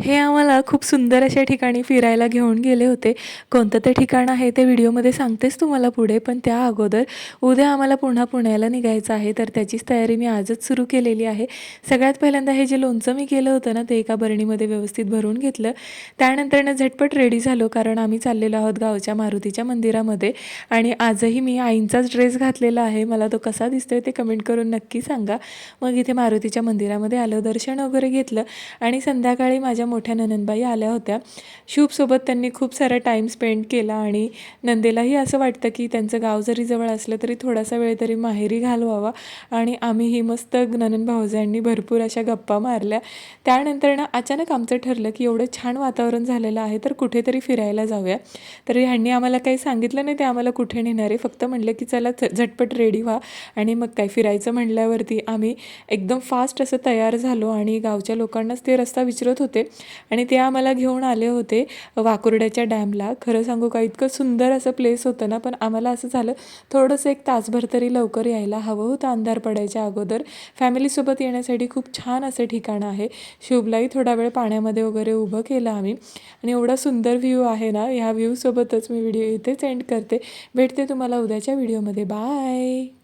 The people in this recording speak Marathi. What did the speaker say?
हे आम्हाला खूप सुंदर अशा ठिकाणी फिरायला घेऊन गेले होते. कोणतं ते ठिकाण आहे ते व्हिडिओमध्ये सांगतेच तुम्हाला पुढे. पण त्या अगोदर उद्या आम्हाला पुन्हा पुण्याला निघायचं आहे, तर त्याचीच तयारी मी आजच सुरू केलेली आहे. सगळ्यात पहिल्यांदा हे जे लोणचं मी केलं होतं ना, ते एका बरणीमध्ये व्यवस्थित भरून घेतलं. त्यानंतरनं झटपट रेडी झालो, कारण आम्ही चाललेलो आहोत गावच्या मारुतीच्या मंदिरामध्ये. आणि आजही मी आईंचाच ड्रेस घातलेला आहे. मला तो कसा दिसतोय ते कमेंट करून नक्की सांगा. मग इथे मारुतीच्या मंदिरामध्ये आलो, दर्शन वगैरे घेतलं आणि संध्याकाळी माझ्या मोठ्या नणंदबाई आल्या होत्या. शुभसोबत त्यांनी खूप सारा टाईम स्पेंड केला आणि नंदेलाही असं वाटतं की त्यांचं गाव जरी जवळ असलं तरी थोडासा वेळ तरी माहेरी घालवावा. आणि आम्हीही मस्त नणंद भावजांनी भरपूर अशा गप्पा मारल्या. त्यानंतर अचानक आमचं ठरलं की एवढं छान वातावरण झालेलं आहे तर कुठेतरी फिरायला जाऊया. तर ह्यांनी आम्हाला काही सांगितलं नाही ते आम्हाला कुठे नेणार आहे, फक्त म्हटलं की चला झटपट रेडी व्हा. आणि मग काय फिरायचं म्हटल्यावरती आम्ही एकदम फास्ट असं तयार झालो आणि गावच्या लोकांनाच ते रस्ता विचारत होते आणि ते आम्हाला घेऊन आले होते वाकुर्ड्याच्या डॅमला. खरं सांगू का, इतकं सुंदर असं प्लेस होतं ना, पण आम्हाला असं झालं थोडंसं एक तासभर तरी लवकर यायला हवं होतं अंधार पडायच्या अगोदर. फॅमिलीसोबत येण्यासाठी खूप छान असं ठिकाण आहे. शुभलाही थोडा वेळ पाण्यामध्ये वगैरे उभं केलं आम्ही आणि एवढा सुंदर व्ह्यू आहे ना, ह्या व्ह्यूसोबतच मी व्हिडिओ इथेच एंड करते. भेटते तुम्हाला उद्याच्या व्हिडिओमध्ये. बाय.